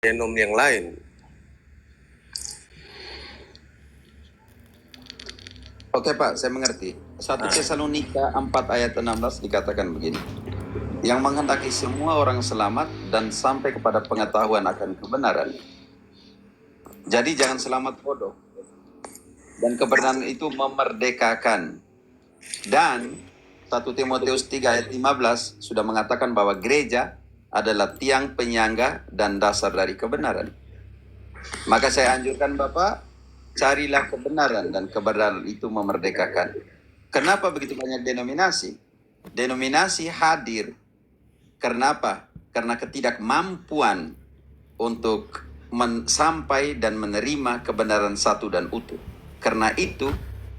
denom yang lain. Oke Pak, saya mengerti. 1 Tesalonika 4 ayat 16 dikatakan begini. Yang menghendaki semua orang selamat dan sampai kepada pengetahuan akan kebenaran. Jadi jangan selamat bodoh. Dan kebenaran itu memerdekakan. Dan 1 Timotius 3 ayat 15 sudah mengatakan bahwa gereja adalah tiang penyangga dan dasar dari kebenaran. Maka saya anjurkan Bapak, carilah kebenaran, dan kebenaran itu memerdekakan. Kenapa begitu banyak denominasi? Denominasi hadir. Kenapa? Karena ketidakmampuan untuk sampai dan menerima kebenaran satu dan utuh. Karena itu,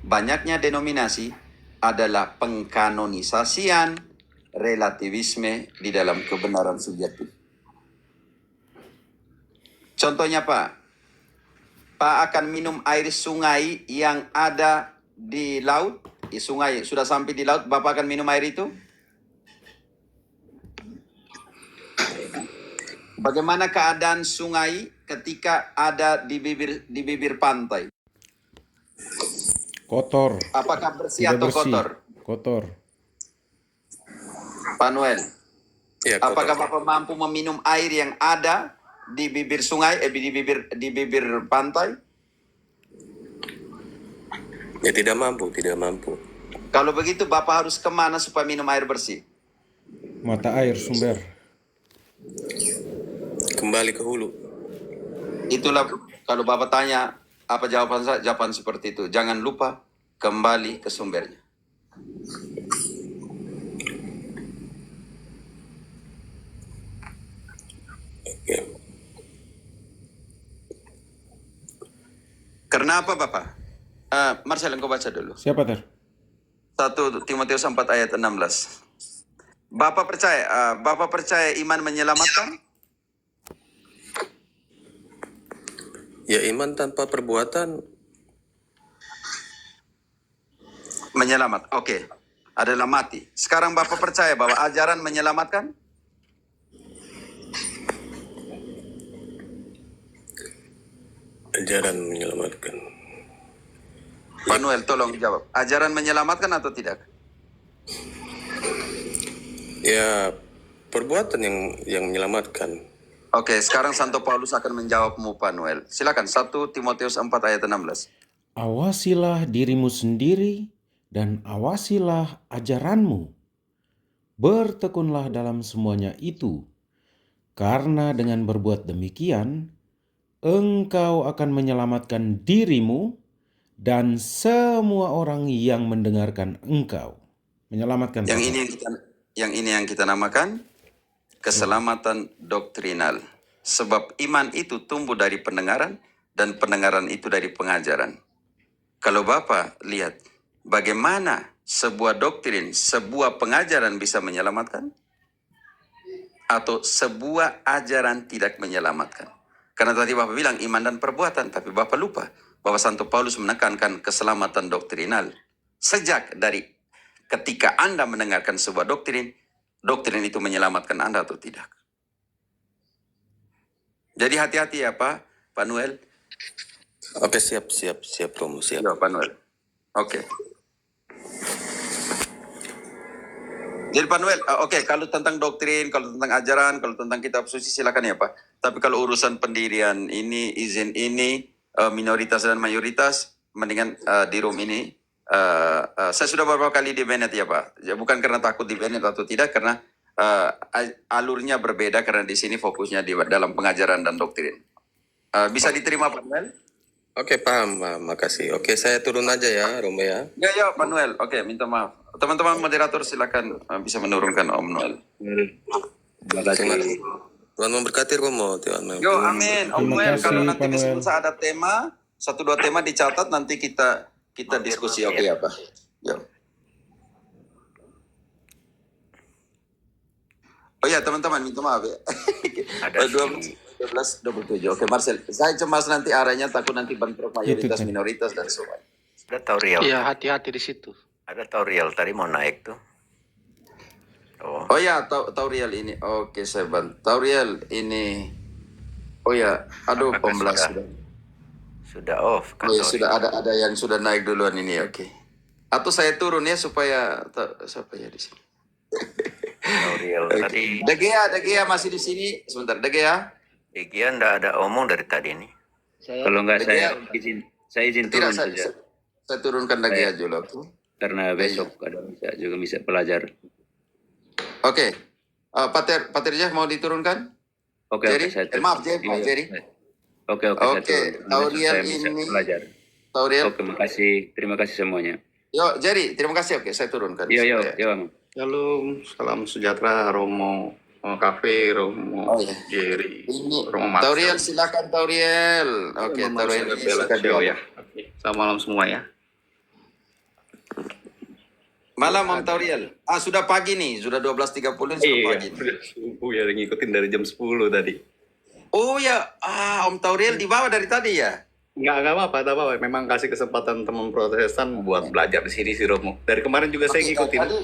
banyaknya denominasi adalah pengkanonisasian relativisme di dalam kebenaran sejati. Contohnya Pak akan minum air sungai yang ada di laut. Di sungai sudah sampai di laut, Bapak akan minum air itu? Bagaimana keadaan sungai ketika ada di bibir pantai? Kotor. Apakah bersih Tidak atau bersih. kotor? Kotor. Pak Noel, Ya, apakah Bapak mampu meminum air yang ada di bibir sungai, di bibir pantai? Ya, tidak mampu. Kalau begitu Bapak harus kemana supaya minum air bersih? Mata air sumber. Kembali ke hulu. Itulah kalau Bapak tanya apa jawaban saya, jawaban seperti itu. Jangan lupa kembali ke sumbernya. Oke. Karena apa Bapak? Marcel, engkau baca dulu. Siapa ter? 1 Timotius 4 ayat 16. Bapak percaya iman menyelamatkan? Ya, iman tanpa perbuatan Menyelamat. Oke. Adalah mati. Sekarang Bapak percaya bahwa ajaran menyelamatkan? ajaran menyelamatkan. Pak Noel, tolong jawab. Ajaran menyelamatkan atau tidak? Ya, perbuatan yang menyelamatkan. Oke, sekarang Santo Paulus akan menjawabmu, Pak Noel. Silakan, 1 Timotius 4 ayat 16. Awasilah dirimu sendiri dan awasilah ajaranmu. Bertekunlah dalam semuanya itu, karena dengan berbuat demikian, engkau akan menyelamatkan dirimu dan semua orang yang mendengarkan engkau. Menyelamatkan Yang ini yang kita namakan keselamatan doktrinal. Sebab iman itu tumbuh dari pendengaran dan pendengaran itu dari pengajaran. Kalau Bapak lihat bagaimana sebuah doktrin, sebuah pengajaran bisa menyelamatkan atau sebuah ajaran tidak menyelamatkan. Karena tadi Bapak bilang iman dan perbuatan, tapi Bapak lupa bahwa Santo Paulus menekankan keselamatan doktrinal. Sejak dari ketika Anda mendengarkan sebuah doktrin, doktrin itu menyelamatkan Anda atau tidak. Jadi hati-hati ya Pak Noel. Oke, siap Romo, siap. Ya Pak Noel. Oke. Jadi Pak Noel, oke, kalau tentang doktrin, kalau tentang ajaran, kalau tentang kitab suci silakan ya Pak. Tapi kalau urusan pendirian ini, izin ini, minoritas dan mayoritas, mendingan di room ini. Saya sudah beberapa kali di Bennett ya Pak. Ya, bukan karena takut di Bennett atau tidak, karena alurnya berbeda karena di sini fokusnya di dalam pengajaran dan doktrin. Bisa diterima Pak Noel? Oke, paham, makasih. Oke, saya turun aja ya, Romo ya. Ya Pak Noel. Oke, minta maaf. Teman-teman moderator silakan bisa menurunkan Om Noel. Terima kasih. Tuhan memberkati Romo. Yo, amin. Om Terima Noel, kasih, kalau nanti Pak Noel. besok ada tema, 1-2 tema dicatat, nanti kita diskusi. Oke ya Pak. Yo. Oh ya teman-teman, minta maaf ya. Ada 12:27. Oke Marcel, saya cemas nanti arahnya, takut nanti bentrok mayoritas, minoritas dan sebagainya. Ada Tauriel. Iya, hati-hati di situ. Ada Tauriel tadi mau naik tuh. Oh ya, Tauriel ini. Oke, saya bantu. Tauriel ini Oh ya, aduh Apakah pembelas sudah off Oh ya, atau sudah ada yang sudah naik duluan ini, oke. Atau saya turun ya supaya siapa ya di sini? Tauriel tadi? De Gea masih di sini. Sebentar, De Gea. Dia ndak ada omong dari tadi nih. Kalau nggak De Gea. saya izin Tidak, turun saja saya turunkan De Gea dulu. karena besok ada juga bisa belajar. Oke. Pater Jeff mau diturunkan? Oke, Jerry? saya turun. Maaf, Jeff, Pak Jerry. Oke, Oke, saya turun. Tauriel Saya bisa ini. belajar. Tauriel. Oke, terima kasih semuanya. Yo, Jerry, terima kasih. Oke, saya turunkan. Yo, supaya- Bang. Shalom, salam sejahtera Romo Cafe, Romo Oh, iya. Jerry, Ini Romo Marcel. Tauriel, silakan Tauriel. Oke, Romo Tauriel Marcel ini Bella suka Ciao dia. ya. Oke, selamat malam semua ya. Malam Om Tauriel. Sudah pagi nih, sudah 12.30 sudah pagi. Udah subuh ya, ngikutin dari jam 10 tadi. Oh ya, Om Tauriel di bawah dari tadi ya? Nggak apa-apa. Memang kasih kesempatan teman Protestan buat belajar di sini si Romo. Dari kemarin juga saya Oke, ngikutin. tadi,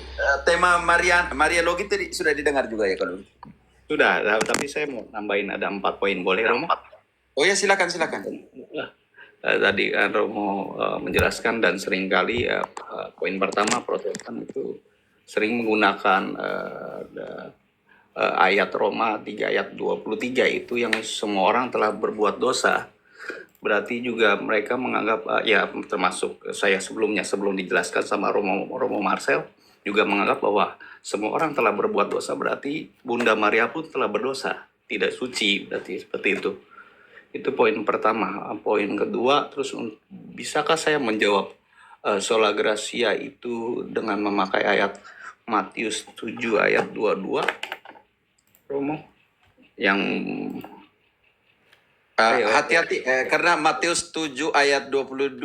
tema Maria Logi tadi sudah didengar juga ya kalau? Sudah, tapi saya mau nambahin ada 4 poin, boleh Romo? Oh ya, silakan. Tadi kan Romo menjelaskan dan seringkali poin pertama Protestan itu sering menggunakan ayat Roma 3 ayat 23 itu yang semua orang telah berbuat dosa. Berarti juga mereka menganggap ya termasuk saya sebelum dijelaskan sama Romo Marcel juga menganggap bahwa semua orang telah berbuat dosa, berarti Bunda Maria pun telah berdosa, tidak suci, berarti seperti itu. Itu poin pertama. Poin kedua, terus bisakah saya menjawab sola gracia itu dengan memakai ayat Matius 7 ayat 22, Romo? Yang Hati-hati, karena Matius 7 ayat 22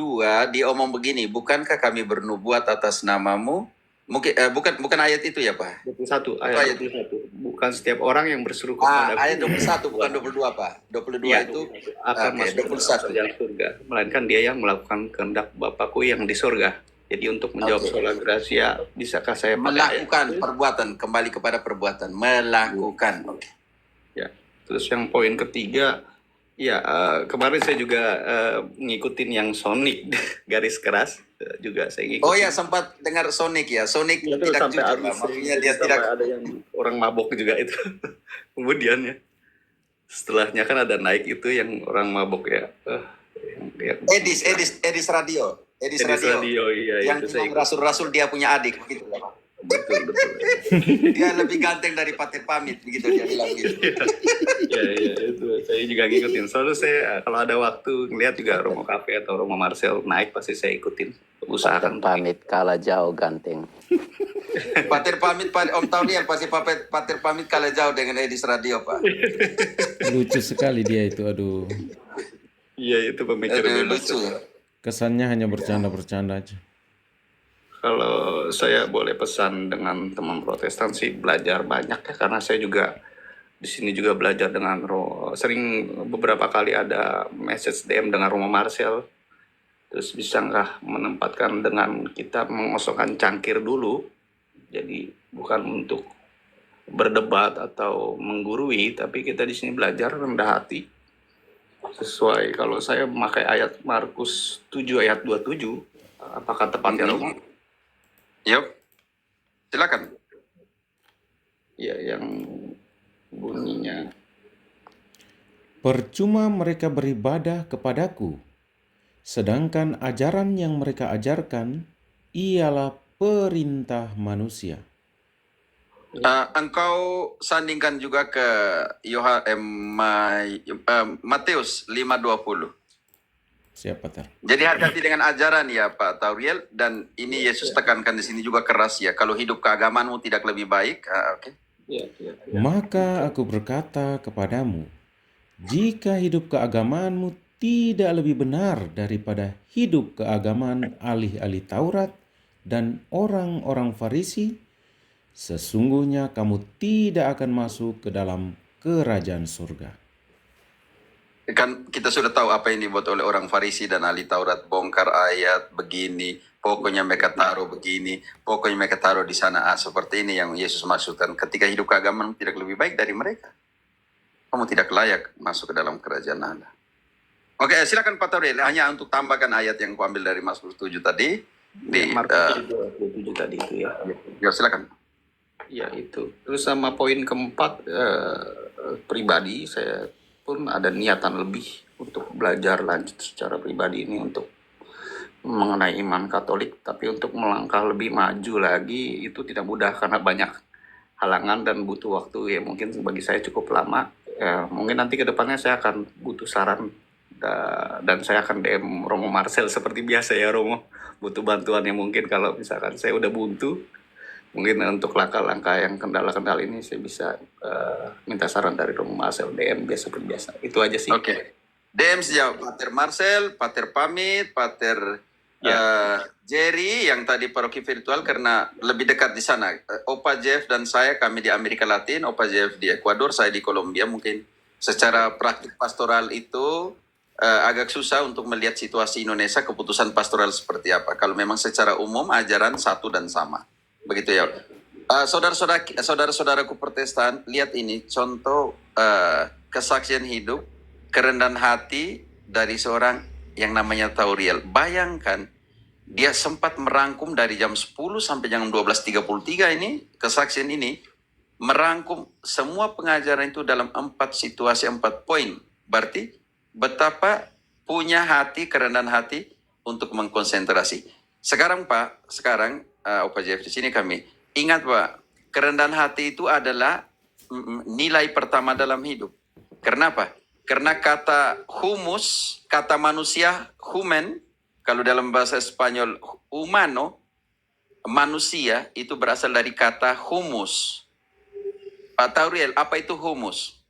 diomong begini, bukankah kami bernubuat atas namamu? Mungkin bukan ayat itu ya Pak? 21, ayat 21. Bukan setiap orang yang berseru kepada Ayat 21 bukan 22 Pak. 22 ya, itu akan oke, masuk 21. dalam surga, melainkan dia yang melakukan kehendak Bapakku yang di surga. Jadi untuk menjawab Oke. sola gracia, bisakah saya pakai Melakukan ayat itu? perbuatan, kembali kepada perbuatan, melakukan. Oke. Ya. Terus yang poin ketiga, ya kemarin saya juga ngikutin yang Sonic garis keras juga saya ngikutin. Oh ya, sempat dengar Sonic ya. Sonic Ya, terus tidak sampai jujur habis, lah. Maksudnya dia sampai tidak. ada yang orang mabok juga itu. Kemudian ya, setelahnya kan ada naik itu yang orang mabok ya. Edis Radio. Edis Radio. Iya, Yang itu saya bilang rasul-rasul dia punya adik begitu ya, Pak. betul. Dia lebih ganteng dari Pater Pamit begitu dia bilang gitu. Iya, itu saya juga ngikutin. Selalu saya kalau ada waktu ngeliat juga Romo Cafe atau Romo Marcel naik pasti saya ikutin. Usahakan Pamit kalah jauh ganteng. Pater Pamit Om Tauriel pasti Pater Pamit kalah jauh dengan Edis Radio Pak. Lucu sekali dia itu, aduh. Iya, itu pemikiran bebas. Lucu. Kesannya hanya bercanda-bercanda aja. Kalau saya boleh pesan dengan teman Protestan sih belajar banyak ya, karena saya juga di sini juga belajar dengan sering beberapa kali ada message DM dengan Romo Marcel. Terus bisa nggak menempatkan dengan kita mengosongkan cangkir dulu. Jadi bukan untuk berdebat atau menggurui, tapi kita di sini belajar rendah hati. Sesuai kalau saya memakai ayat Markus 7 ayat 27, apakah tepat ya Romo? Yuk. Silakan. Ya, yang bunyinya Percuma mereka beribadah kepadaku, sedangkan ajaran yang mereka ajarkan ialah perintah manusia. Engkau sandingkan juga ke Matius 5:20. Siapa Ter? Jadi hati-hati dengan ajaran ya Pak Tauriel, dan ini Yesus tekankan di sini juga keras ya. Kalau hidup keagamaanmu tidak lebih baik, oke. ya. Maka aku berkata kepadamu, jika hidup keagamaanmu tidak lebih benar daripada hidup keagamaan ahli-ahli Taurat dan orang-orang Farisi, sesungguhnya kamu tidak akan masuk ke dalam kerajaan surga. Kan kita sudah tahu apa yang dibuat oleh orang Farisi dan ahli Taurat, bongkar ayat begini, pokoknya mereka taruh begini, pokoknya mereka taruh di sana. Seperti ini yang Yesus maksudkan. Ketika hidup keagamaan tidak lebih baik dari mereka. kamu tidak layak masuk ke dalam kerajaan Allah. Oke, silakan Pak Tauriel. Hanya untuk tambahkan ayat yang kuambil dari Mazmur 7 tadi. Markus 27 tadi itu ya. Ya, silakan. Ya itu. Terus sama poin keempat, pribadi saya pun ada niatan lebih untuk belajar lanjut secara pribadi ini untuk mengenai iman Katolik, tapi untuk melangkah lebih maju lagi itu tidak mudah karena banyak halangan dan butuh waktu ya, mungkin bagi saya cukup lama. Mungkin nanti ke depannya saya akan butuh saran dan saya akan DM Romo Marcel seperti biasa ya Romo, butuh bantuannya mungkin kalau misalkan saya udah buntu. Mungkin untuk langkah-langkah yang kendala-kendala ini saya bisa minta saran dari Romo Marcel, DM biasa seperti biasa. Itu aja sih. Oke. DM sejauh Pater Marcel, Pater pamit, Pater Jerry yang tadi paroki virtual karena lebih dekat di sana. Opa Jeff dan saya, kami di Amerika Latin, Opa Jeff di Ekuador, saya di Kolombia. Mungkin secara praktik pastoral itu agak susah untuk melihat situasi Indonesia, keputusan pastoral seperti apa. Kalau memang secara umum ajaran satu dan sama. Begitu ya. Saudara-saudaraku Protestan, lihat ini contoh kesaksian hidup, kerendahan hati dari seorang yang namanya Tauriel. Bayangkan, dia sempat merangkum dari jam 10 sampai jam 12.33 ini, kesaksian ini, merangkum semua pengajaran itu dalam 4 situasi, 4 poin. Berarti betapa punya hati, kerendahan hati untuk mengkonsentrasi. Sekarang Pak, Opa Jeff di sini kami, ingat Pak, kerendahan hati itu adalah nilai pertama dalam hidup. Kenapa? Karena kata humus, kata manusia, human, kalau dalam bahasa Spanyol humano, manusia, itu berasal dari kata humus. Pak Tauriel, apa itu humus?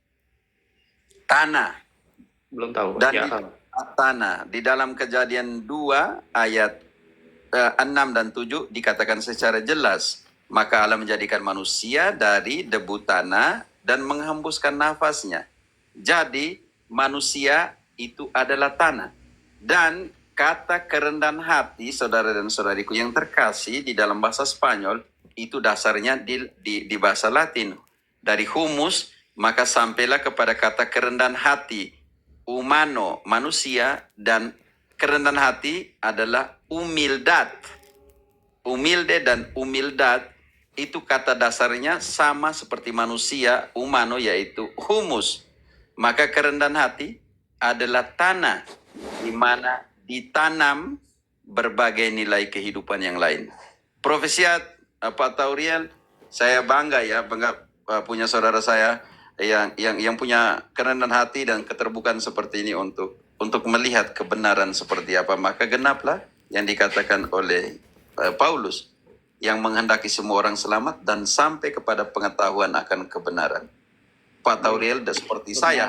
Tanah. Belum tahu. Dan Ya. tanah. Di dalam Kejadian 2 ayat 6 dan 7 dikatakan secara jelas, maka Allah menjadikan manusia dari debu tanah dan menghembuskan nafasnya. Jadi manusia itu adalah tanah. Dan kata kerendahan hati, saudara dan saudariku yang terkasih, di dalam bahasa Spanyol itu dasarnya di bahasa Latin. Dari humus maka sampailah kepada kata kerendahan hati, humano, manusia, dan kerendahan hati adalah humildad. Humilde dan humildad itu kata dasarnya sama seperti manusia, humano, yaitu humus. Maka kerendahan hati adalah tanah di mana ditanam berbagai nilai kehidupan yang lain. Profesiat Pak Tauriel, saya bangga punya saudara saya yang punya kerendahan hati dan keterbukaan seperti ini untuk melihat kebenaran seperti apa. Maka genaplah yang dikatakan oleh Paulus, yang menghendaki semua orang selamat dan sampai kepada pengetahuan akan kebenaran. Pak Tauriel, seperti saya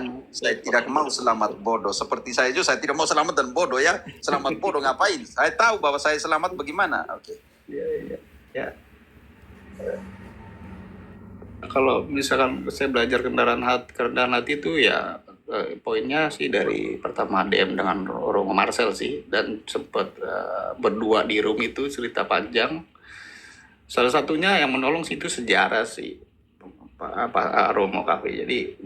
tidak mau selamat bodoh. Seperti saya juga, saya tidak mau selamat dan bodoh ya. Selamat bodoh ngapain? Saya tahu bahwa saya selamat bagaimana. Oke. Ya. Kalau misalkan saya belajar kerendahan hati itu ya poinnya sih dari pertama DM dengan Romo Marcel sih, dan sempat berdua di room itu cerita panjang. Salah satunya yang menolong sih itu sejarah sih. Romo Cafe. Jadi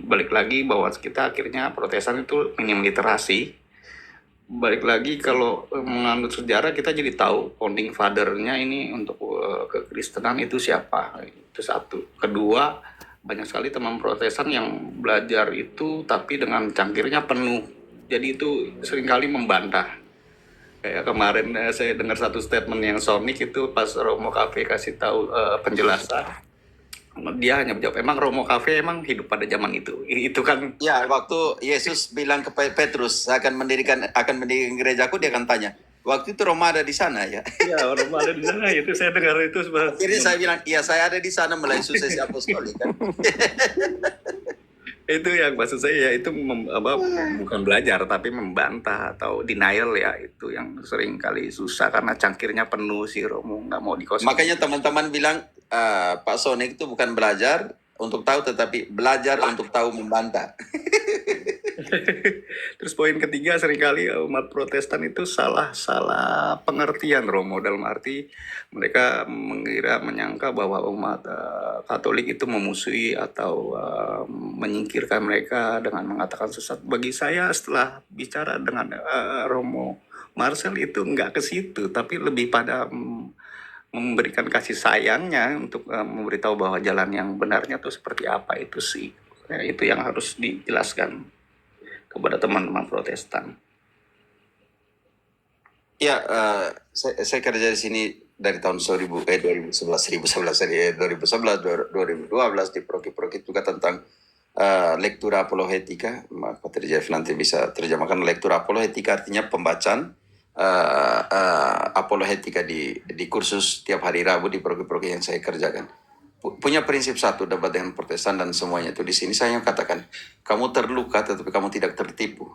balik lagi bahwa kita akhirnya Protestan itu minim literasi. Balik lagi kalau menganut sejarah kita jadi tahu founding father-nya ini untuk kekristenan itu siapa. Itu satu. Kedua, banyak sekali teman Protestan yang belajar itu tapi dengan cangkirnya penuh. Jadi itu seringkali membantah. Kayak kemarin saya dengar satu statement yang Sonic itu pas Romo Cafe kasih tahu penjelasan. Dia hanya menjawab, emang Romo Cafe emang hidup pada zaman itu kan. Ya, waktu Yesus bilang kepada Petrus, akan mendirikan gerejaku, dia akan tanya, waktu itu Roma ada di sana ya? Ya, Roma ada di sana, itu saya dengar itu. Jadi saya bilang, iya saya ada di sana melalui suksesi apostolik kan. Itu yang maksud saya ya, itu bukan belajar tapi membantah atau denial ya, itu yang sering kali susah karena cangkirnya penuh si Romo, nggak mau dikosong. Makanya teman-teman bilang Pak Sonic itu bukan belajar untuk tahu, tetapi belajar untuk tahu membantah. Terus poin ketiga, seringkali umat Protestan itu salah pengertian, Romo, dalam arti mereka menyangka bahwa umat Katolik itu memusuhi atau menyingkirkan mereka dengan mengatakan sesat. Bagi saya setelah bicara dengan Romo Marcel itu nggak ke situ, tapi lebih pada memberikan kasih sayangnya untuk memberitahu bahwa jalan yang benarnya itu seperti apa itu sih. Ya, itu yang harus dijelaskan kepada teman-teman Protestan. Ya, saya kerja di sini dari tahun 2011, 2012 di Proki juga tentang lektura apologetika. Pak Jeff nanti bisa terjemahkan. Lektura apologetika artinya pembacaan apologetika di kursus tiap hari Rabu di Proki yang saya kerjakan. Punya prinsip satu, debat dengan Protestan dan semuanya itu di sini saya katakan, kamu terluka tetapi kamu tidak tertipu.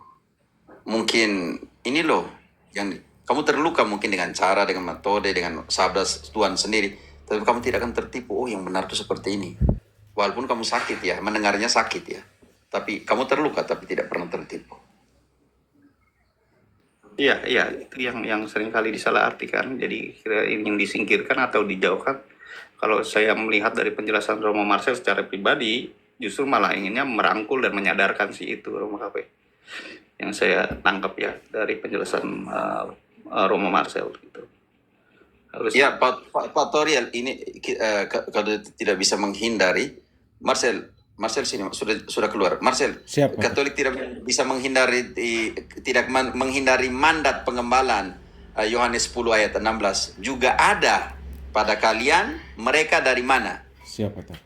Mungkin ini loh yang kamu terluka mungkin dengan cara, dengan metode, dengan sabda Tuhan sendiri, tapi kamu tidak akan tertipu. Oh, yang benar itu seperti ini. Walaupun kamu sakit ya, mendengarnya sakit ya, tapi kamu terluka tapi tidak pernah tertipu. Iya, itu yang sering kali disalahartikan. Jadi ingin disingkirkan atau dijauhkan. Kalau saya melihat dari penjelasan Romo Marcel secara pribadi, justru malah inginnya merangkul dan menyadarkan si itu, Romo KP. Yang saya tangkap ya dari penjelasan Romo Marcel gitu. Harus. Ya, Pak Toriel, ini kalau tidak bisa menghindari, Marcel sini sudah keluar. Marcel, Siap, Pak. Katolik tidak bisa menghindari menghindari mandat pengembalaan Yohanes 10 ayat 16 juga ada pada kalian. Mereka dari mana? Siapa tahu?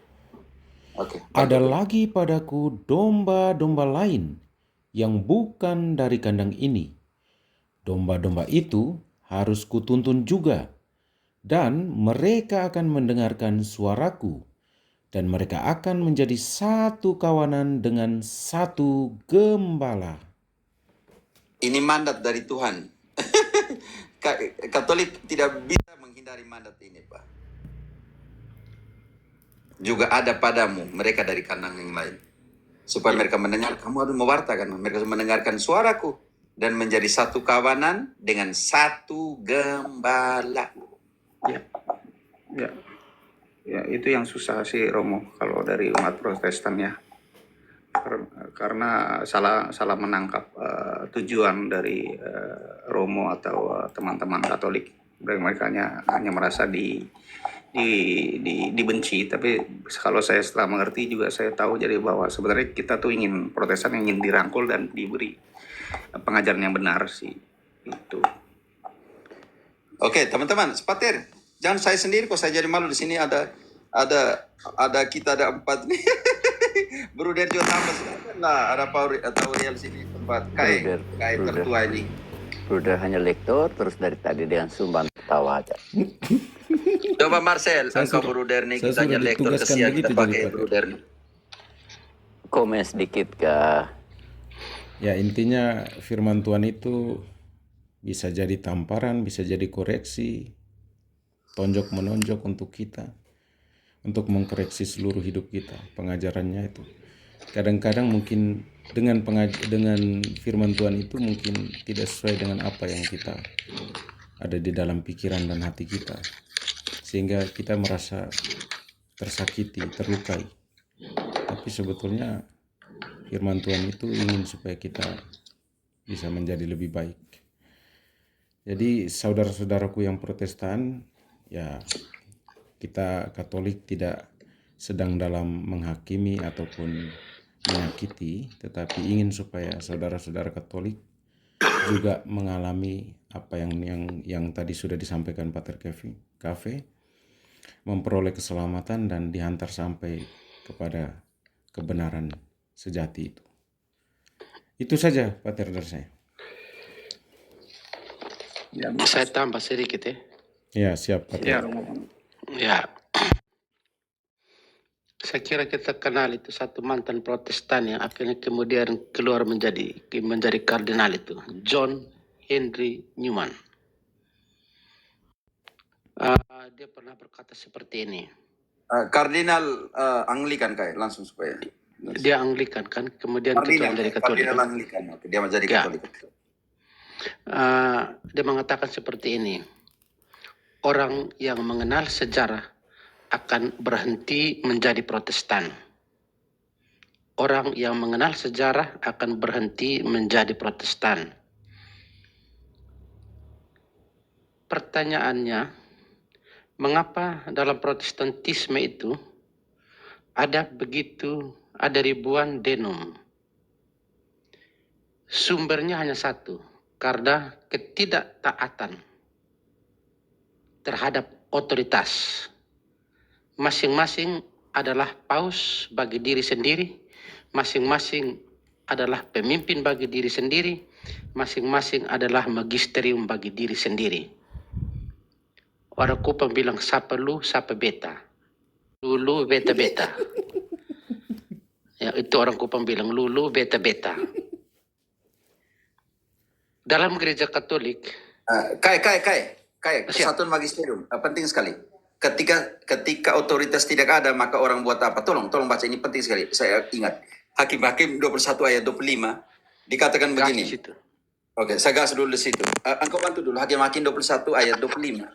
Oke. Ada lagi padaku domba-domba lain yang bukan dari kandang ini. Domba-domba itu harus kutuntun juga, dan mereka akan mendengarkan suaraku, dan mereka akan menjadi satu kawanan dengan satu gembala. Ini mandat dari Tuhan. Katolik tidak bisa menghindari mandat ini, Pak. Juga ada padamu mereka dari kandang yang lain. Supaya mereka mendengar, kamu harus mewartakan. Mereka harus mendengarkan suaraku dan menjadi satu kawanan dengan satu gembala. Ya, itu yang susah sih, Romo, kalau dari umat Protestan ya. Karena salah menangkap tujuan dari Romo atau teman-teman Katolik. Mereka hanya merasa dibenci. Tapi kalau saya setelah mengerti juga saya tahu jadi bahwa sebenarnya kita tuh ingin Protestan ingin dirangkul dan diberi pengajaran yang benar sih itu. Oke, teman-teman, sepatir. Jangan saya sendiri kok, saya jadi malu di sini ada kita ada 4 nih. Bruder juga tambah lah, ada Tauriel sini tempat kai tertua ini. Bruder hanya lektor terus dari tadi dengan sumban tawa aja. Coba Marcel, Saya engkau suruh- bruder nih, saya kita suruh lektor ditugaskan kesian begitu kita jadi pakai Pak. bruder nih. Komen sedikit kah? Ya, intinya firman Tuhan itu bisa jadi tamparan, bisa jadi koreksi, tonjok menonjok untuk kita, untuk mengkoreksi seluruh hidup kita. Pengajarannya itu kadang-kadang mungkin dengan firman Tuhan itu mungkin tidak sesuai dengan apa yang kita ada di dalam pikiran dan hati kita, sehingga kita merasa tersakiti, terlukai. Tapi sebetulnya firman Tuhan itu ingin supaya kita bisa menjadi lebih baik. Jadi saudara-saudaraku yang Protestan, ya kita Katolik tidak sedang dalam menghakimi ataupun menyakiti, tetapi ingin supaya saudara-saudara Katolik juga mengalami apa yang tadi sudah disampaikan Pater Cafe, memperoleh keselamatan dan dihantar sampai kepada kebenaran sejati itu. Itu saja Pater dari saya. Saya tambah sedikit ya. Ya, siap Pater. Ya, Romo. Ya. Saya kira kita kenal itu satu mantan Protestan yang akhirnya kemudian keluar menjadi kardinal itu, John Henry Newman. Dia pernah berkata seperti ini. Kardinal Anglikan kayak langsung supaya. Dia Anglikan kan, kemudian ketua menjadi Katolik. Kardinal Anglikan. Oke, dia menjadi Ya. Katolik. Dia mengatakan seperti ini. Orang yang mengenal sejarah akan berhenti menjadi Protestan. Orang yang mengenal sejarah akan berhenti menjadi Protestan. Pertanyaannya, mengapa dalam Protestantisme itu ada ribuan denom? Sumbernya hanya satu, karena ketidaktaatan terhadap otoritas. Masing-masing adalah paus bagi diri sendiri, masing-masing adalah pemimpin bagi diri sendiri, masing-masing adalah magisterium bagi diri sendiri. Orang Kupang bilang sapa lu, sapa beta. Lulu, beta, beta. Ya, itu orang Kupang bilang lulu, beta, beta. Dalam gereja Katolik, Kesatuan magisterium penting sekali. Ketika otoritas tidak ada, maka orang buat apa? Tolong baca, ini penting sekali. Saya ingat Hakim-Hakim 21 ayat 25 dikatakan begini. situ. Oke, saya gas dulu di situ. Engkau bantu dulu Hakim-Hakim 21 ayat 25.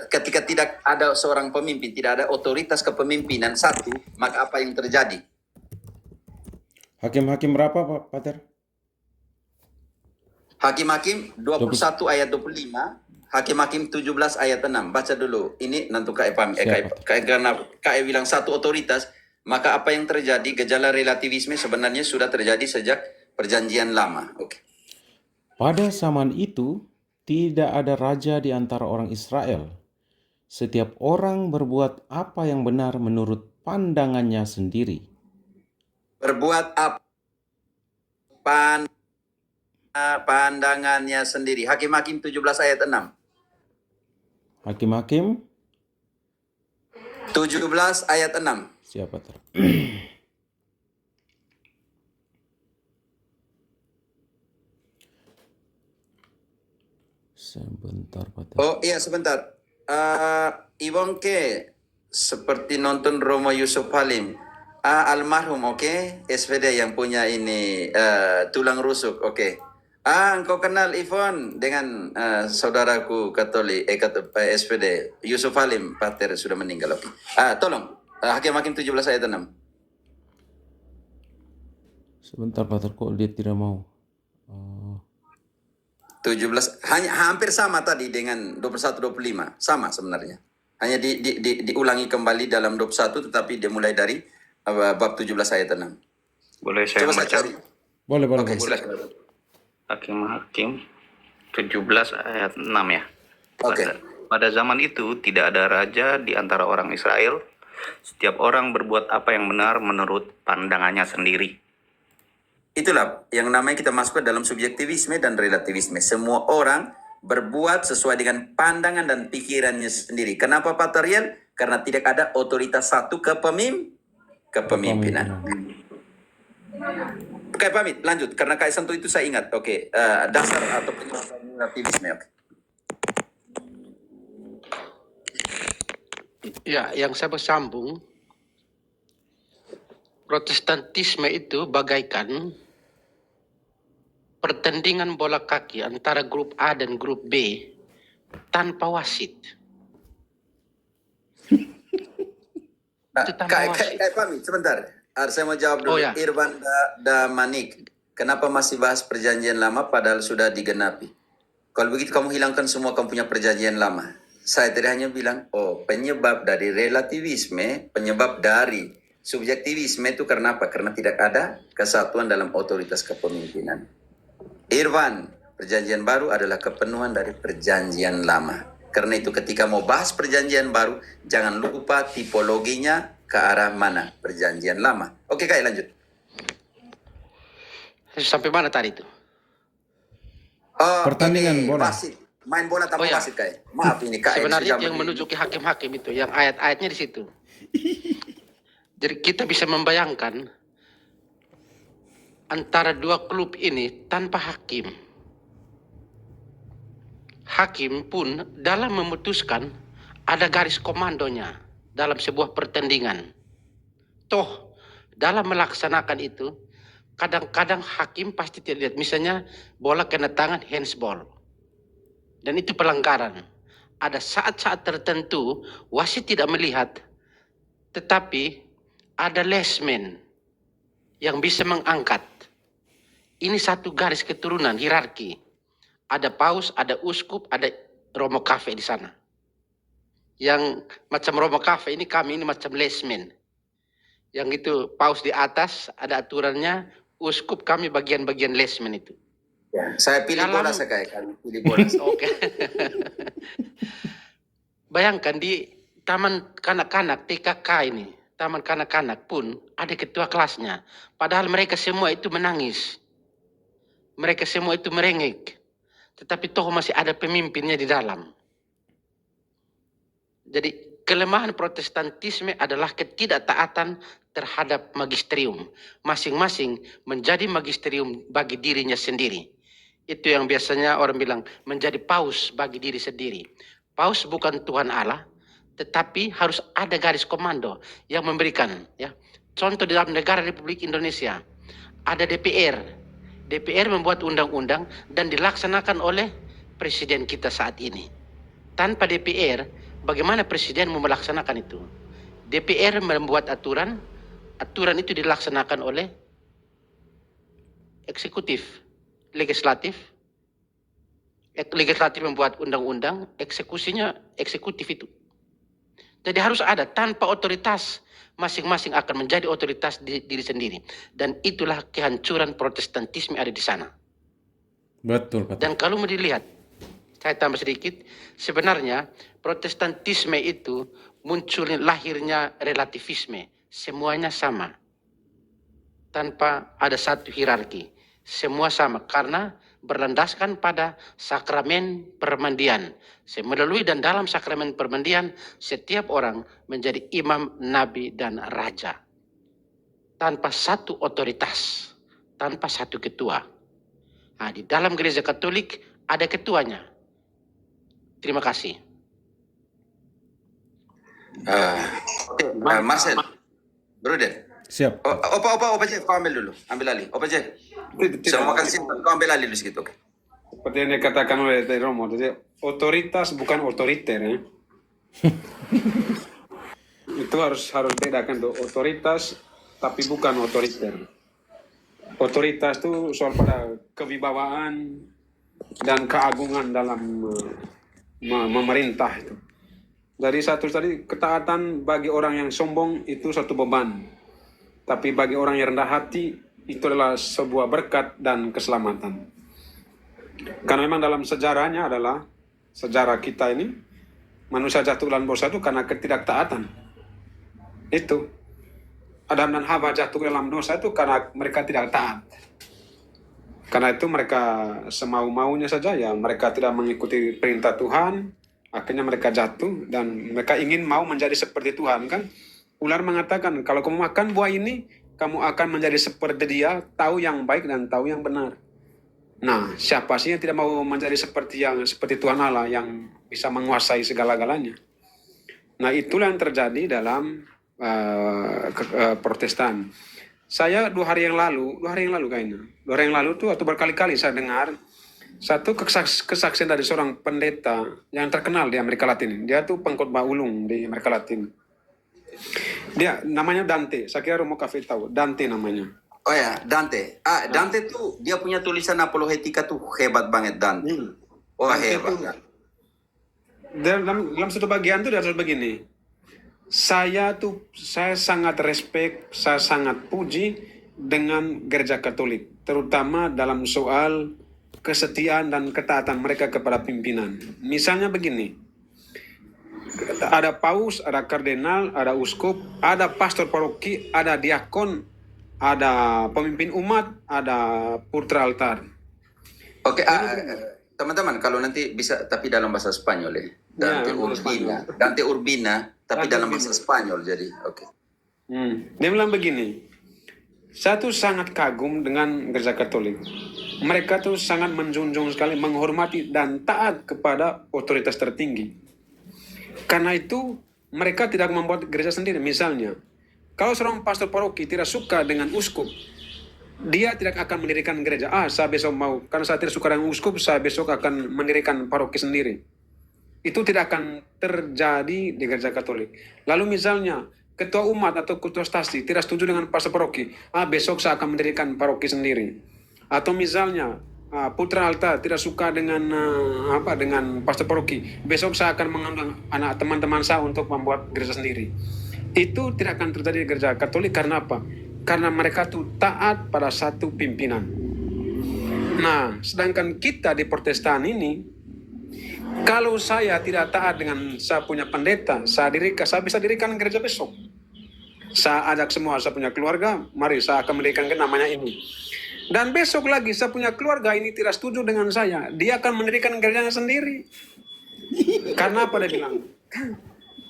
Ketika tidak ada seorang pemimpin, tidak ada otoritas kepemimpinan satu, maka apa yang terjadi? Hakim-hakim berapa, Pak Pater? Hakim-Hakim 21 ayat 25, Hakim-Hakim 17 ayat 6. Baca dulu. Ini nanti karena KE bilang satu otoritas, maka apa yang terjadi? Gejala relativisme sebenarnya sudah terjadi sejak Perjanjian Lama. Oke. Pada zaman itu, tidak ada raja di antara orang Israel. Setiap orang berbuat apa yang benar menurut pandangannya sendiri. Berbuat apa? Pandangannya sendiri. Hakim-Hakim 17 ayat 6. Hakim-hakim, 17 ayat 6. siapa Pater? Sebentar, Pater. Oh iya sebentar. Ibonke seperti nonton Romo Yusuf Halim. Almarhum, oke? SVD yang punya ini tulang rusuk, oke? Engkau kenal Ivon dengan saudaraku Katolik, SPD Yusuf Halim, Pater sudah meninggal, oke? Tolong Hakim-Hakim 17 ayat 6. Sebentar, Pater, kok dia tidak mau? 17 hampir sama tadi dengan 21-25, sama sebenarnya. Hanya diulangi kembali dalam 21, tetapi dimulai dari bab 17 ayat 6. Boleh saya Coba baca? cari. Boleh. Oke, silakan. Hakim-Hakim 17 ayat 6 ya. Oke. Pada zaman itu tidak ada raja di antara orang Israel. Setiap orang berbuat apa yang benar menurut pandangannya sendiri. Itulah yang namanya kita masuk ke dalam subjektivisme dan relativisme. Semua orang berbuat sesuai dengan pandangan dan pikirannya sendiri. Kenapa Patrial? Karena tidak ada otoritas satu kepemimpinan. Oke, pamit. Lanjut. Karena Kak Santo itu saya ingat. Oke, dasar atau penjelasan relativisme. Oke. Ya, yang saya bersambung, Protestantisme itu bagaikan pertandingan bola kaki antara grup A dan grup B tanpa wasit. Itu tanpa wasit. Kak pamit, sebentar. Saya mau jawab dulu. Oh, ya. Irwan Damanik. Kenapa masih bahas perjanjian lama padahal sudah digenapi? Kalau begitu kamu hilangkan semua kamu punya perjanjian lama. Saya tadi hanya bilang, penyebab dari relativisme, penyebab dari subjektivisme itu karena apa? Karena tidak ada kesatuan dalam otoritas kepemimpinan. Irwan, perjanjian baru adalah kepenuhan dari perjanjian lama. Karena itu ketika mau bahas perjanjian baru, jangan lupa tipologinya ke arah mana? Perjanjian lama. Oke, Kak, lanjut. Sampai mana tadi itu? Pertandingan ini bola. Wasit. Main bola tanpa ya. wasit, Kak. Maaf ini, Kak. Sebenarnya itu yang menuju ke hakim-hakim itu, yang ayat-ayatnya di situ. Jadi kita bisa membayangkan antara dua klub ini tanpa hakim. Hakim pun dalam memutuskan ada garis komandonya dalam sebuah pertandingan. Toh dalam melaksanakan itu, kadang-kadang hakim pasti tidak lihat. Misalnya bola kena tangan, handsball. Dan itu pelanggaran. Ada saat-saat tertentu wasit tidak melihat, tetapi ada linesman yang bisa mengangkat. Ini satu garis keturunan, hierarki. Ada paus, ada uskup, ada romo cafe di sana. Yang macam romo cafe ini kami ini macam linesman. Yang itu paus di atas, ada aturannya, uskup kami bagian-bagian linesman itu. Ya, saya pilih Dalam- bola saya kan, pilih bola. Oke. Bayangkan di taman kanak-kanak TKK ini, taman kanak-kanak pun ada ketua kelasnya. Padahal mereka semua itu menangis. Mereka semua itu merengek. Tetapi toh masih ada pemimpinnya di dalam. Jadi kelemahan protestantisme adalah ketidaktaatan terhadap magisterium. Masing-masing menjadi magisterium bagi dirinya sendiri. Itu yang biasanya orang bilang menjadi paus bagi diri sendiri. Paus bukan Tuhan Allah, tetapi harus ada garis komando yang memberikan. Ya, contoh di dalam negara Republik Indonesia ada DPR. DPR membuat undang-undang dan dilaksanakan oleh presiden kita saat ini. Tanpa DPR, bagaimana presiden mau melaksanakan itu? DPR membuat aturan, aturan itu dilaksanakan oleh eksekutif. Legislatif membuat undang-undang, eksekusinya eksekutif itu. Jadi harus ada, tanpa otoritas masing-masing akan menjadi otoritas diri sendiri. Dan itulah kehancuran protestantisme ada di sana. Betul, Pak. Dan kalau mau dilihat, saya tambah sedikit, sebenarnya protestantisme itu muncul lahirnya relativisme. Semuanya sama. Tanpa ada satu hierarki. Semua sama karena berlandaskan pada sakramen permandian. Melalui dan dalam sakramen permandian, setiap orang menjadi imam, nabi, dan raja. Tanpa satu otoritas, tanpa satu ketua. Nah, di dalam gereja Katolik ada ketuanya. Terima kasih. Marcel, Brother. Siap. Opa Jeff, kau ambil dulu. Ambil alih. Opa Jeff. Saya mau kasih simpan. Kau ambil alih dulu sedikit, oke? Seperti yang dikatakan oleh Teh Romo, jadi otoritas bukan otoriter. Ya. Itu harus bedakan tuh, otoritas tapi bukan otoriter. Otoritas itu soal pada kewibawaan dan keagungan dalam memerintah itu. Dari satu tadi, ketaatan bagi orang yang sombong itu satu beban. Tapi bagi orang yang rendah hati, itu adalah sebuah berkat dan keselamatan. Karena memang dalam sejarahnya adalah, sejarah kita ini, manusia jatuh dalam dosa itu karena ketidaktaatan. Itu. Adam dan Hawa jatuh dalam dosa itu karena mereka tidak taat. Karena itu mereka semau-maunya saja, ya mereka tidak mengikuti perintah Tuhan, akhirnya mereka jatuh dan mereka ingin mau menjadi seperti Tuhan, kan? Ular mengatakan, kalau kamu makan buah ini, kamu akan menjadi seperti dia, tahu yang baik dan tahu yang benar. Nah, siapa sih yang tidak mau menjadi seperti Tuhan Allah yang bisa menguasai segala-galanya? Nah, itulah yang terjadi dalam Protestan. Saya 2 hari yang lalu kayaknya, 2 hari yang lalu tuh atau berkali-kali saya dengar satu kesaksian dari seorang pendeta yang terkenal di Amerika Latin. Dia tuh pengkhotbah ulung di Amerika Latin. Dia namanya Dante, saya kira Romo Cafe tahu, Dante namanya. Oh ya, Dante. Dante tuh dia punya tulisan apologetika tuh hebat banget Dante. Oh, Dante hebat. Dalam satu bagian tuh dia harus begini. Saya sangat respect, saya sangat puji dengan gereja Katolik, terutama dalam soal kesetiaan dan ketaatan mereka kepada pimpinan. Misalnya begini. Ada paus, ada kardinal, ada uskup, ada pastor paroki, ada diakon, ada pemimpin umat, ada putra altar. Oke, teman-teman kalau nanti bisa tapi dalam bahasa Spanyol ya. Dante Urbina, tapi dalam bahasa Spanyol jadi oke. Dia bilang begini, saya tuh sangat kagum dengan gereja Katolik. Mereka tuh sangat menjunjung sekali, menghormati dan taat kepada otoritas tertinggi. Karena itu mereka tidak membuat gereja sendiri. Misalnya, Kalau seorang pastor paroki tidak suka dengan uskup, dia tidak akan mendirikan gereja. Saya besok mau, karena saya tidak suka dengan uskup, saya besok akan mendirikan paroki sendiri. Itu tidak akan terjadi di gereja Katolik. Lalu misalnya, ketua umat atau ketua stasi tidak setuju dengan pastor paroki, besok saya akan mendirikan paroki sendiri. Atau misalnya, putra alta tidak suka dengan dengan pastor paroki, besok saya akan mengundang anak teman-teman saya untuk membuat gereja sendiri. Itu tidak akan terjadi di gereja Katolik. Karena apa? Karena mereka tuh taat pada satu pimpinan. Nah, sedangkan kita di Protestan ini, kalau saya tidak taat dengan saya punya pendeta, saya bisa dirikan gereja besok. Saya ajak semua saya punya keluarga, mari saya akan mendirikan namanya ini. Dan besok lagi saya punya keluarga ini tidak setuju dengan saya, dia akan mendirikan gerejanya sendiri. Karena apa dia bilang?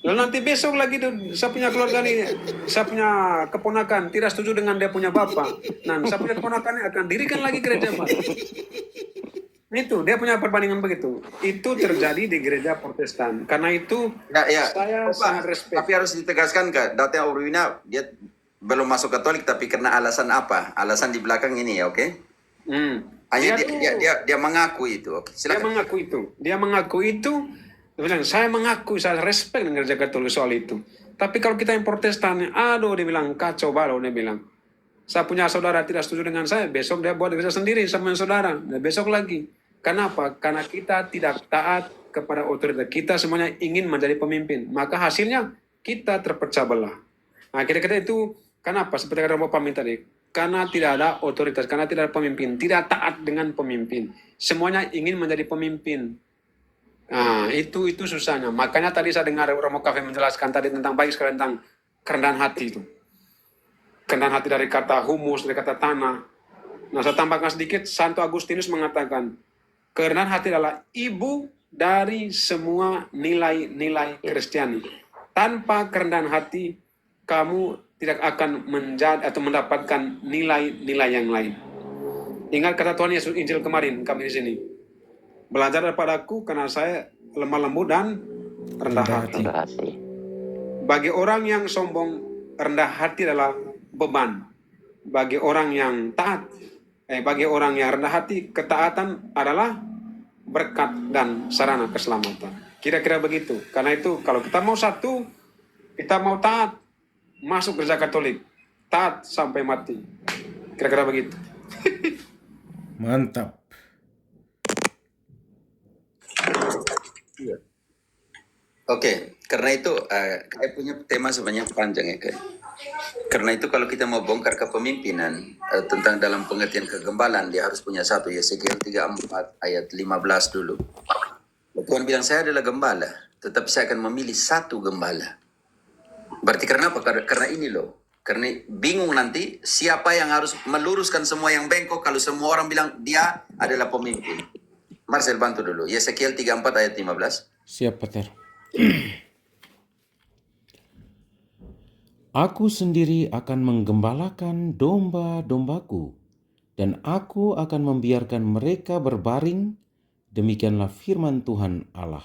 Lalu nanti besok lagi tuh, saya punya keluarga ini, saya punya keponakan tidak setuju dengan dia punya bapak. Nah, saya punya keponakan akan dirikan lagi gereja Pak. Itu dia punya perbandingan begitu. Itu terjadi di gereja Protestan. Karena itu saya sangat respect. Tapi harus ditegaskan Kak, Data Urwina dia belum masuk Katolik, tapi karena alasan apa? Alasan di belakang ini ya, oke? Hanya dia mengaku itu. Oke, silakan. Dia mengaku itu. Dia bilang, saya mengaku, saya respect dengan gereja Katolik soal itu. Tapi kalau kita yang Protestan, dia bilang kacau balau, dia bilang. Saya punya saudara tidak setuju dengan saya, besok dia buat gereja sendiri sama saudara. Dan besok lagi. Kenapa? Karena kita tidak taat kepada otoritas. Kita semuanya ingin menjadi pemimpin. Maka hasilnya kita terpecah belah. Nah, kira-kira itu kenapa? Seperti kata Bapak Min tadi. Karena tidak ada otoritas, karena tidak ada pemimpin. Tidak taat dengan pemimpin. Semuanya ingin menjadi pemimpin. Nah, itu susahnya. Makanya tadi saya dengar Romo Cafe menjelaskan tadi tentang baik sekali tentang kerendahan hati itu. Kerendahan hati dari kata humus, dari kata tanah. Nah, saya tambahkan sedikit, Santo Agustinus mengatakan, kerendahan hati adalah ibu dari semua nilai-nilai Kristiani. Tanpa kerendahan hati, kamu tidak akan menjadi atau mendapatkan nilai-nilai yang lain. Ingat kata Tuhan Yesus Injil kemarin kami di sini. Belajar daripadaku karena saya lemah lembut dan rendah hati. Bagi orang yang sombong, rendah hati adalah beban. Bagi orang yang taat, bagi orang yang rendah hati, ketaatan adalah berkat dan sarana keselamatan. Kira-kira begitu. Karena itu kalau kita mau satu, kita mau taat, masuk gereja Katolik, taat sampai mati. Kira-kira begitu. Mantap. Oke, karena itu saya punya tema sebenarnya panjang ya Kak. Karena itu kalau kita mau bongkar kepemimpinan tentang dalam pengertian kegembalaan, dia harus punya satu, Yesekiel 34 ayat 15 dulu. Tuhan bilang saya adalah gembala, tetapi saya akan memilih satu gembala. Berarti karena apa? Karena ini loh. Karena bingung nanti siapa yang harus meluruskan semua yang bengkok kalau semua orang bilang dia adalah pemimpin. Marcel bantu dulu. Yesekiel 34 ayat 15. Siap, Peter. Aku sendiri akan menggembalakan domba-dombaku, dan aku akan membiarkan mereka berbaring. Demikianlah firman Tuhan Allah.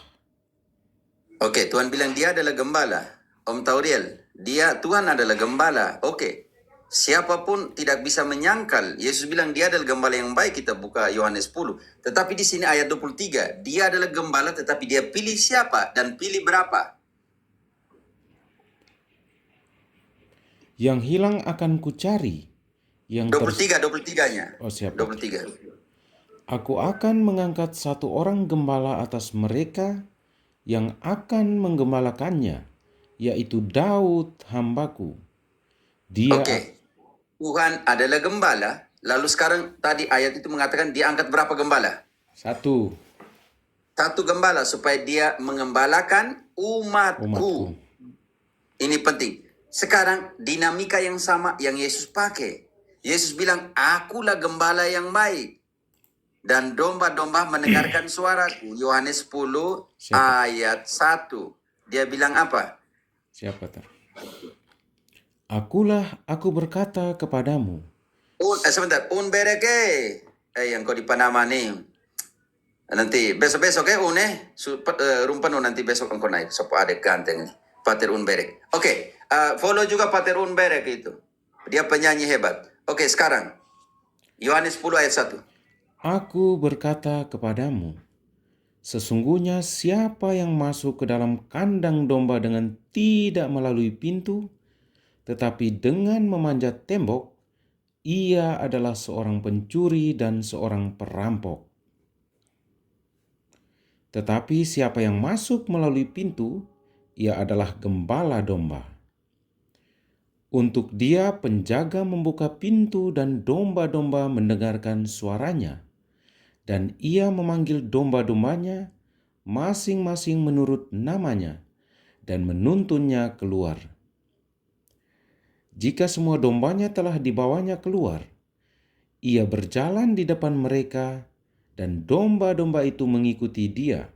Oke, Tuhan bilang dia adalah gembala. Om Tauriel, Tuhan adalah gembala. Oke, siapapun tidak bisa menyangkal. Yesus bilang dia adalah gembala yang baik. Kita buka Yohanes 10. Tetapi di sini ayat 23, dia adalah gembala tetapi dia pilih siapa dan pilih berapa? Yang hilang akan kucari. 23-nya. Oh, siap. 23. Aku akan mengangkat satu orang gembala atas mereka yang akan menggembalakannya, yaitu Daud hambaku. Dia Oke. Tuhan adalah gembala. Lalu sekarang tadi ayat itu mengatakan dia angkat berapa gembala? Satu Gembala supaya dia mengembalakan umatku. Ini penting. Sekarang dinamika yang sama yang Yesus pakai. Yesus bilang, akulah gembala yang baik. Dan domba-domba mendengarkan suaraku. Yohanes 10 ayat 1. Dia bilang apa? Siapa? Aku berkata kepadamu. Sebentar. Bereke. Yang kau di Panama nih. Nanti besok-besok rumpan nanti besok engkau naik. Sopo ada ganteng. Pater Unberg. Oke, follow juga Pater Unberg itu. Dia penyanyi hebat. Oke, sekarang Yohanes 10 ayat 1. Aku berkata kepadamu, sesungguhnya siapa yang masuk ke dalam kandang domba dengan tidak melalui pintu, tetapi dengan memanjat tembok, ia adalah seorang pencuri dan seorang perampok. Tetapi siapa yang masuk melalui pintu, ia adalah gembala domba. Untuk dia penjaga membuka pintu dan domba-domba mendengarkan suaranya, dan ia memanggil domba-dombanya masing-masing menurut namanya dan menuntunnya keluar. Jika semua dombanya telah dibawanya keluar, ia berjalan di depan mereka dan domba-domba itu mengikuti dia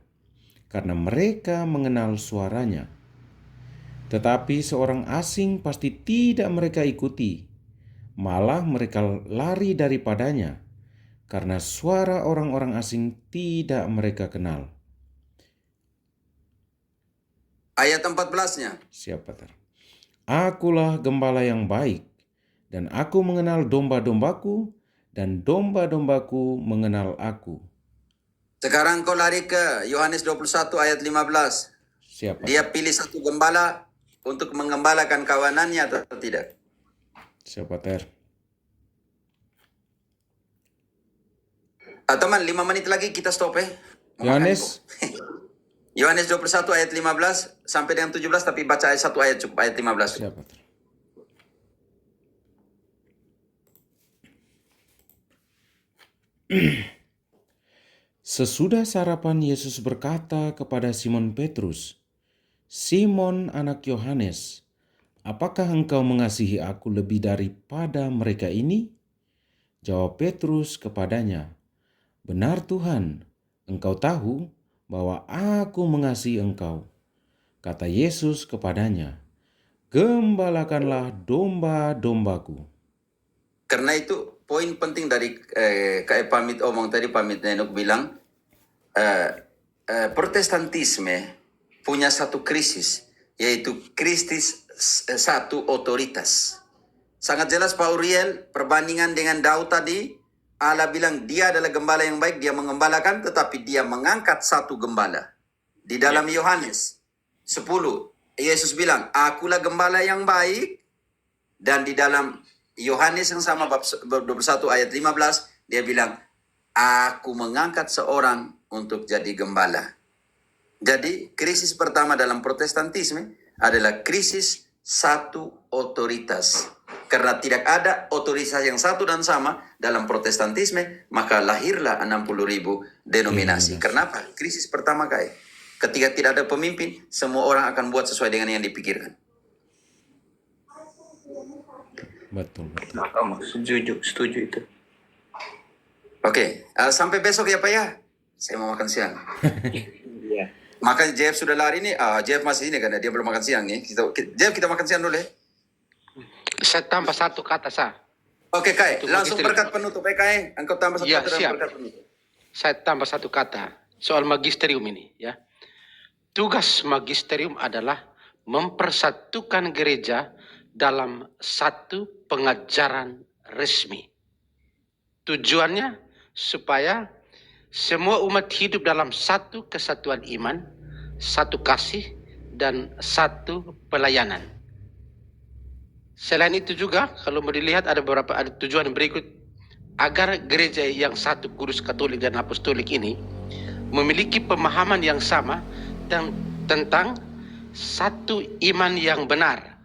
karena mereka mengenal suaranya. Tetapi seorang asing pasti tidak mereka ikuti, malah mereka lari daripadanya karena suara orang-orang asing tidak mereka kenal. Ayat 14-nya. Siapa ter? Akulah gembala yang baik, dan aku mengenal domba-dombaku, dan domba-dombaku mengenal aku. Sekarang kau lari ke Yohanes 21 ayat 15. Siapa? Dia pilih satu gembala untuk mengembalakan kawanannya atau tidak? Siapa ter? Teman, 5 menit lagi kita stop Yohanes. Yohanes 21 ayat 15 sampai dengan 17, tapi baca ayat 1 ayat cukup, ayat 15. Siapa ter? Sesudah sarapan, Yesus berkata kepada Simon Petrus, "Simon anak Yohanes, apakah engkau mengasihi aku lebih daripada mereka ini?" Jawab Petrus kepadanya, "Benar Tuhan, engkau tahu bahwa aku mengasihi engkau." Kata Yesus kepadanya, "Gembalakanlah domba-dombaku." Karena itu poin penting dari kayak pamit omong tadi, pamit Nenok bilang, Protestantisme punya satu krisis, yaitu krisis satu otoritas. Sangat jelas Pak Uriel, perbandingan dengan Daud tadi, Allah bilang dia adalah gembala yang baik, dia mengembalakan, tetapi dia mengangkat satu gembala. Di dalam Yohanes 10, Yesus bilang, akulah gembala yang baik. Dan di dalam Yohanes yang sama bab 21 ayat 15, dia bilang, aku mengangkat seorang untuk jadi gembala. Jadi krisis pertama dalam Protestantisme adalah krisis satu otoritas. Karena tidak ada otoritas yang satu dan sama dalam Protestantisme, maka lahirlah 60.000 denominasi. Kenapa? Krisis pertama kayak ketika tidak ada pemimpin, semua orang akan buat sesuai dengan yang dipikirkan. Betul. Setuju itu. Oke, sampai besok ya Pak ya. Saya mau makan siang. Iya. Makanya Jeff sudah lari nih. Jeff masih ini karena dia belum makan siang nih. Jeff, kita makan siang dulu ya. Saya tambah satu kata, Oke, Kai. Untuk Langsung magisterium. berkat penutup ya, Kai. Engkau tambah satu Ya, kata dan siap. berkat penutup. Saya tambah satu kata soal magisterium ini, ya. Tugas magisterium adalah mempersatukan gereja dalam satu pengajaran resmi. Tujuannya supaya semua umat hidup dalam satu kesatuan iman, satu kasih, dan satu pelayanan. Selain itu juga, kalau mau dilihat ada tujuan berikut, agar gereja yang satu kudus, katolik, dan apostolik ini memiliki pemahaman yang sama tentang satu iman yang benar,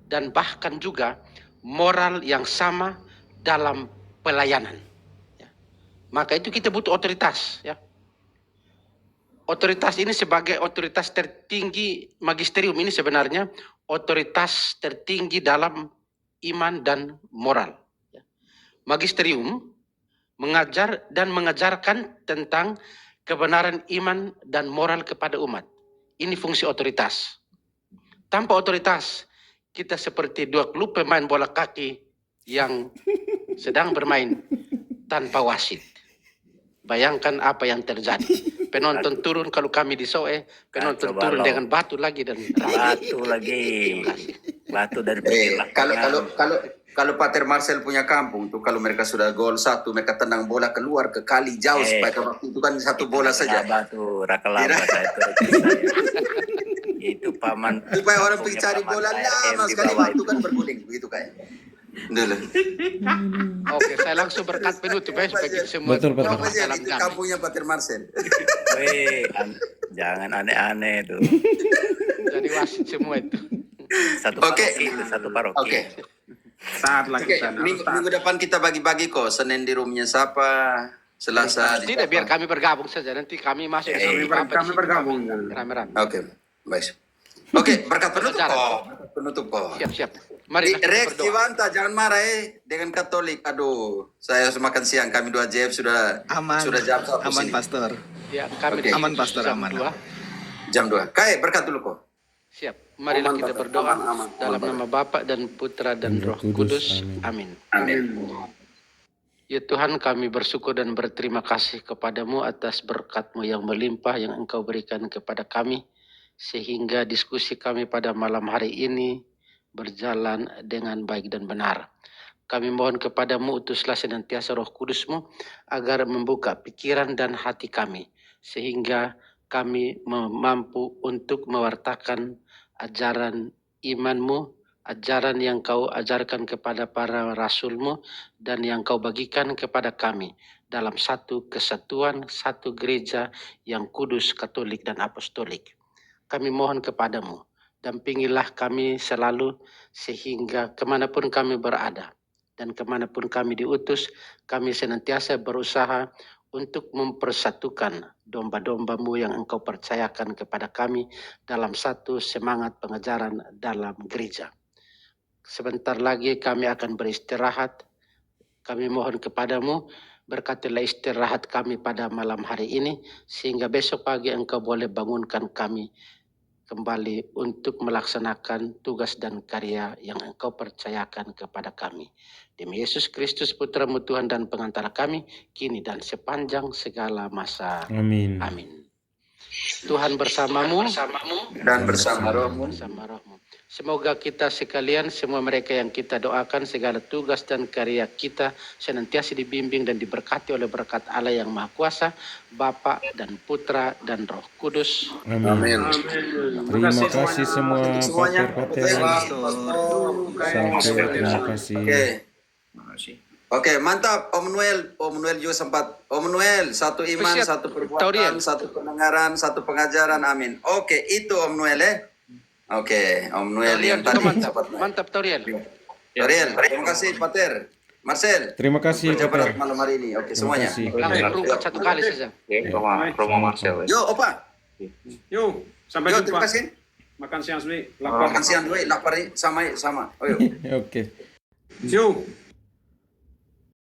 dan bahkan juga moral yang sama dalam pelayanan. Maka itu kita butuh otoritas, ya. Otoritas ini sebagai otoritas tertinggi, magisterium ini sebenarnya otoritas tertinggi dalam iman dan moral. Magisterium mengajar dan mengajarkan tentang kebenaran iman dan moral kepada umat. Ini fungsi otoritas. Tanpa otoritas, kita seperti dua klub pemain bola kaki yang sedang bermain tanpa wasit. Bayangkan apa yang terjadi. penonton turun kalau kami di Soe, penonton Kacau turun balau. dengan batu lagi dan Batu lagi. Batu dari pergelangan. Kalau Pater Marcel punya kampung tuh, kalau mereka sudah gol 1, mereka tendang bola keluar ke kali jauh supaya waktu itu kan 1 bola saja. Batu rakalaba saya itu. Itu paman. Supaya orang pergi kampungnya cari paman bola KRM lama di sekali bawah waktu itu. kan berguling begitu kayak. Dulu. Oke, saya langsung berkat penutup ya supaya kita semua Betul, betul. Apa sih dalam itu damai. kampungnya Pater Marcel? Jangan aneh-aneh tuh. Jadi wasit semua itu. Satu Oke. paroki itu, satu paroki. Oke. Saatlah Oke, kita. minggu depan kita bagi-bagi kok. Senin di roomnya siapa, Selasa di Tidak, biar siapa. kami bergabung saja. Nanti kami masuk Kami bergabung. rame-rame. Oke, baik. Oke, berkat penutup kok. Penutup kok. Siap. Mari kita Rex berdoa. Iwanta, jangan marah dengan Katolik. Aduh, saya harus makan siang. Kami 2 JF sudah jam 1 aman sini. pastor. Ya, kami Oke. di Aman, situ Pastor, jam aman. 2. Jam 2. Kai, berkat dulu kok. Siap. Marilah Aman, kita Pastor. berdoa Aman, dalam nama Bapa dan Putra dan Roh Kudus. Amin. Amin. Ya Tuhan, kami bersyukur dan berterima kasih kepadamu atas berkat-Mu yang melimpah yang Engkau berikan kepada kami, sehingga diskusi kami pada malam hari ini berjalan dengan baik dan benar. Kami mohon kepadamu, utuslah senantiasa Roh Kudus-Mu agar membuka pikiran dan hati kami, sehingga kami mampu untuk mewartakan ajaran iman-Mu, ajaran yang Kau ajarkan kepada para rasul-Mu, dan yang Kau bagikan kepada kami dalam satu kesatuan, satu gereja yang kudus, katolik, dan apostolik. Kami mohon kepadamu, dampingilah kami selalu sehingga kemanapun kami berada dan kemanapun kami diutus, kami senantiasa berusaha untuk mempersatukan domba-domba-Mu yang Engkau percayakan kepada kami dalam satu semangat pengajaran dalam gereja. Sebentar lagi kami akan beristirahat. Kami mohon kepadamu, berkatilah istirahat kami pada malam hari ini, sehingga besok pagi Engkau boleh bangunkan kami kembali untuk melaksanakan tugas dan karya yang Engkau percayakan kepada kami. Demi Yesus Kristus, Putra-Mu Tuhan dan pengantara kami, kini dan sepanjang segala masa. Amin. Amin. Tuhan bersamamu Dan bersama rohmu. bersama rohmu. Semoga kita sekalian, semua mereka yang kita doakan, segala tugas dan karya kita senantiasa dibimbing dan diberkati oleh berkat Allah yang Maha Kuasa, Bapa dan Putra dan Roh Kudus. Amin. Terima kasih semua Semuanya. pater-pater. Sampai terima kasih. Oke, mantap. Om Noel juga sempat. Om Noel, satu iman, Siap. satu perbuatan, Tauriel. satu pendengaran, satu pengajaran. Amin. Oke, itu Om Noel ya. Oke, Om Noel Tauriel yang juga tadi mantap, sempat naik. mantap Tauriel. Tauriel, terima kasih Pater. Marcel, Terima kasih kerja berat pater. malam hari ini. Oke, Terima semuanya. kasih. Langsung rungkat satu kali saja. Romo Marcel. Yo, Opa. Yuk, sampai Yo, jumpa. terima kasih. Makan siang dulu. Makan siang dulu, lapar sama. Oh, yuk. Oke. Yuk.